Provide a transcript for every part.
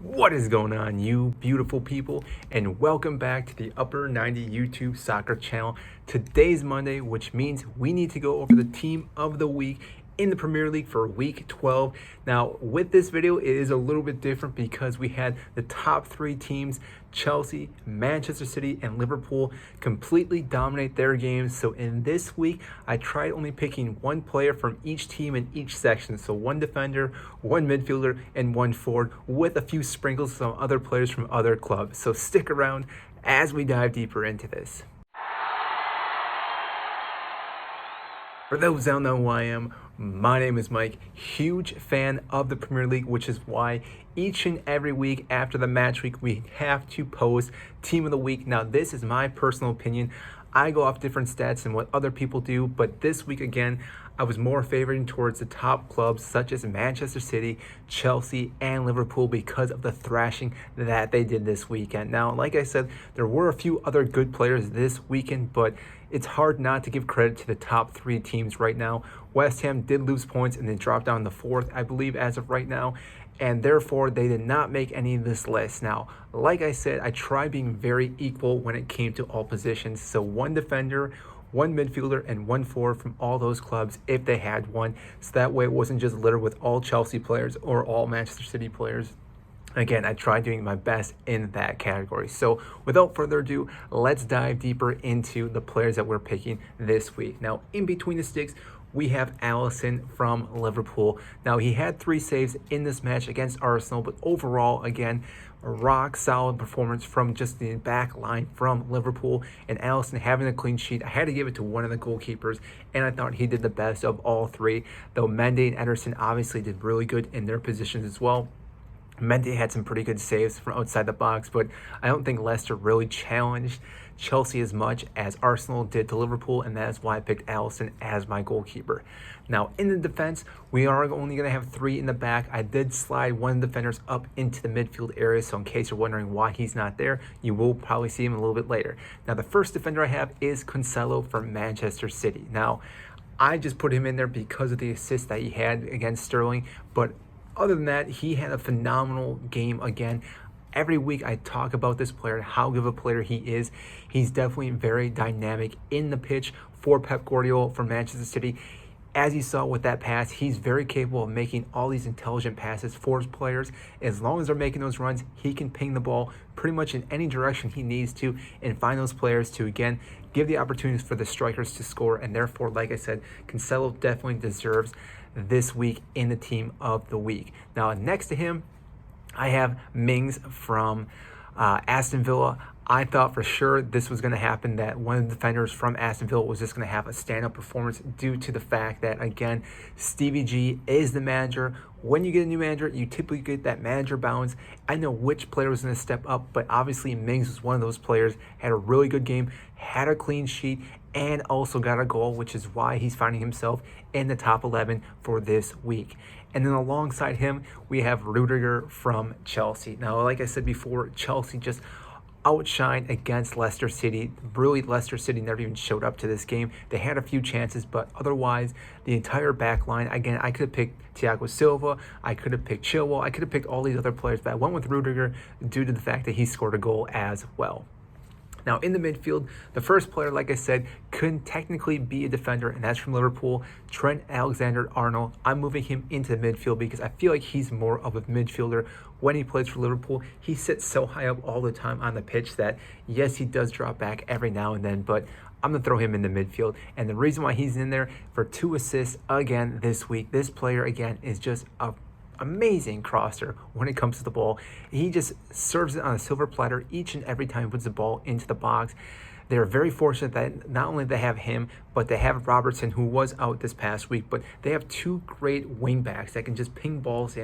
What is going on, you beautiful people, and welcome back to the Upper 90 YouTube soccer channel. Today's Monday, which means we need to go over the team of the week in the Premier League for week 12. Now, with this video, it is a little bit different because we had the top three teams, Chelsea, Manchester City, and Liverpool, completely dominate their games. So in this week, I tried only picking one player from each team in each section. So one defender, one midfielder, and one forward, with a few sprinkles of some other players from other clubs. So stick around as we dive deeper into this. For those that don't know who I am, my name is Mike, huge fan of the Premier League, which is why each and every week after the match week, we have to post Team of the Week. Now, this is my personal opinion. I go off different stats than what other people do, but this week, again, I was more favoring towards the top clubs such as Manchester City, Chelsea, and Liverpool because of the thrashing that they did this weekend. Now, like I said, there were a few other good players this weekend, but it's hard not to give credit to the top three teams right now. West Ham did lose points and they dropped down to fourth, I believe, as of right now, and therefore they did not make any of this list. Now, like I said, I tried being very equal when it came to all positions. So one defender, one midfielder, and one forward from all those clubs if they had one. So that way it wasn't just littered with all Chelsea players or all Manchester City players. Again, I tried doing my best in that category. So without further ado, let's dive deeper into the players that we're picking this week. Now, in between the sticks, we have Alisson from Liverpool. Now, he had 3 saves in this match against Arsenal, but overall, again, a rock solid performance from just the back line from Liverpool. And Alisson having a clean sheet, I had to give it to one of the goalkeepers, and I thought he did the best of all 3, though Mendy and Ederson obviously did really good in their positions as well. Mendy had some pretty good saves from outside the box, but I don't think Leicester really challenged Chelsea as much as Arsenal did to Liverpool, and that is why I picked Alisson as my goalkeeper. Now, in the defense, we are only going to have 3 in the back. I did slide one of the defenders up into the midfield area, so in case you're wondering why he's not there, you will probably see him a little bit later. Now, the first defender I have is Cancelo from Manchester City. Now, I just put him in there because of the assist that he had against Sterling, but other than that, he had a phenomenal game again. Every week I talk about this player, how good of a player he is. He's definitely very dynamic in the pitch for Pep Guardiola from Manchester City. As you saw with that pass, he's very capable of making all these intelligent passes for his players. As long as they're making those runs, he can ping the ball pretty much in any direction he needs to and find those players to, again, give the opportunities for the strikers to score. And therefore, like I said, Cancelo definitely deserves this week in the team of the week. Now, next to him, I have Mings from Aston Villa. I thought for sure this was going to happen, that one of the defenders from Aston Villa was just going to have a stand-up performance due to the fact that, again, Stevie G is the manager. When you get a new manager, you typically get that manager balance. I know which player was going to step up, but obviously Mings was one of those players, had a really good game, had a clean sheet, and also got a goal, which is why he's finding himself in the top 11 for this week. And then alongside him, we have Rudiger from Chelsea. Now, like I said before, Chelsea just outshined against Leicester City. Really, Leicester City never even showed up to this game. They had a few chances, but otherwise, the entire back line, again, I could have picked Thiago Silva, I could have picked Chilwell, I could have picked all these other players, but I went with Rudiger due to the fact that he scored a goal as well. Now, in the midfield, the first player, like I said, couldn't technically be a defender, and that's from Liverpool, Trent Alexander-Arnold. I'm moving him into the midfield because I feel like he's more of a midfielder when he plays for Liverpool. He sits so high up all the time on the pitch that, yes, he does drop back every now and then, but I'm going to throw him in the midfield. And the reason why he's in there for 2 assists again this week, this player, again, is just a amazing crosser when it comes to the ball. He just serves it on a silver platter each and every time he puts the ball into the box. They're very fortunate that not only they have him, but they have Robertson, who was out this past week, but they have 2 great wing backs that can just ping balls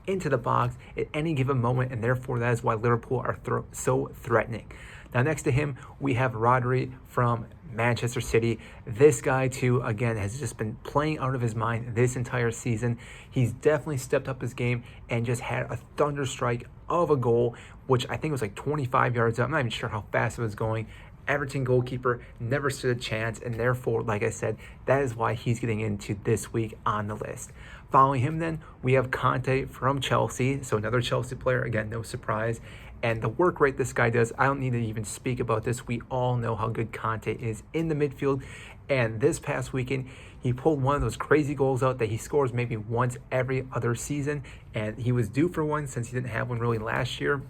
into the box at any given moment, and therefore that is why Liverpool are so threatening. Now, next to him, we have Rodri from Manchester City. This guy, too, again, has just been playing out of his mind this entire season. He's definitely stepped up his game and just had a thunder strike of a goal, which I think was like 25 yards out. I'm not even sure how fast it was going Everton goalkeeper never stood a chance, and therefore, like I said, that is why he's getting into this week on the list. Following him then, we have Kante from Chelsea, so another Chelsea player, again, no surprise. And the work rate this guy does, I don't need to even speak about this. We all know how good Kante is in the midfield. And this past weekend, he pulled one of those crazy goals out that he scores maybe once every other season. And he was due for one since he didn't have one really last year.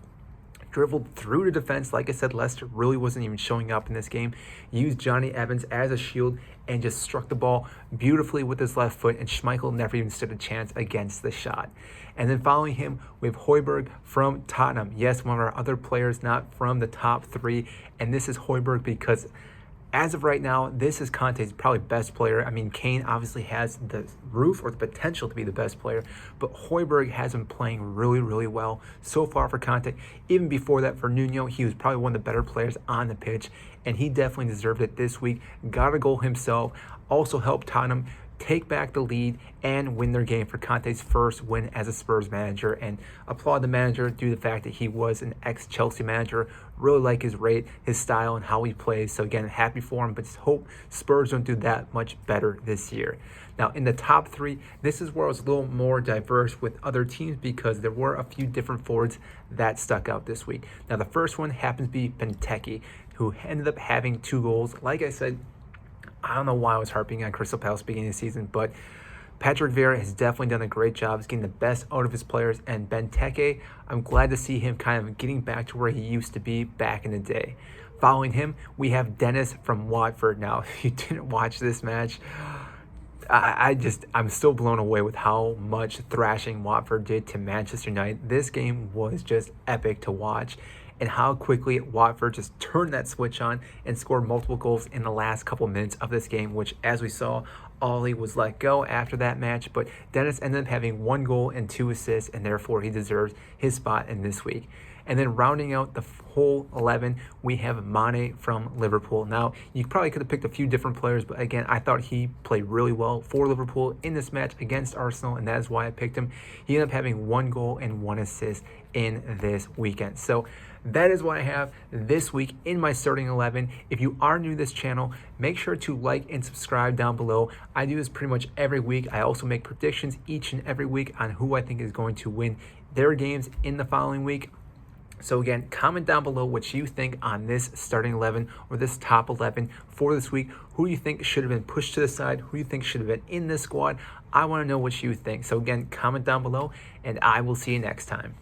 Dribbled through the defense. Like I said, Leicester really wasn't even showing up in this game. Used Johnny Evans as a shield and just struck the ball beautifully with his left foot, and Schmeichel never even stood a chance against the shot. And then following him, we have Højbjerg from Tottenham. Yes, one of our other players not from the top three, and this is Højbjerg because as of right now, this is Kante's probably best player. I mean, Kane obviously has the roof or the potential to be the best player, but Højbjerg has been playing really, really well so far for Kante. Even before that for Nuno, he was probably one of the better players on the pitch, and he definitely deserved it this week. Got a goal himself, also helped Tottenham take back the lead and win their game for Kante's first win as a Spurs manager, and applaud the manager due to the fact that he was an ex-Chelsea manager. Really like his rate, his style, and how he plays. So again, happy for him, but just hope Spurs don't do that much better this year. Now in the top three, this is where I was a little more diverse with other teams because there were a few different forwards that stuck out this week. Now the first one happens to be Benteke, who ended up having 2 goals. Like I said, I don't know why I was harping on Crystal Palace beginning of the season, but Patrick Vieira has definitely done a great job. He's getting the best out of his players, and Benteke, I'm glad to see him kind of getting back to where he used to be back in the day. Following him, we have Dennis from Watford. Now, if you didn't watch this match, I'm still blown away with how much thrashing Watford did to Manchester United. This game was just epic to watch, and how quickly Watford just turned that switch on and scored multiple goals in the last couple minutes of this game, which, as we saw, Ollie was let go after that match, but Dennis ended up having 1 goal and 2 assists, and therefore he deserves his spot in this week. And then rounding out the whole 11, we have Mane from Liverpool. Now, you probably could have picked a few different players, but again, I thought he played really well for Liverpool in this match against Arsenal, and that is why I picked him. He ended up having 1 goal and 1 assist in this weekend. So that is what I have this week in my starting 11. If you are new to this channel, make sure to like and subscribe down below. I do this pretty much every week. I also make predictions each and every week on who I think is going to win their games in the following week. So again, comment down below what you think on this starting 11 or this top 11 for this week. Who you think should have been pushed to the side? Who you think should have been in this squad? I want to know what you think. So again, comment down below, and I will see you next time.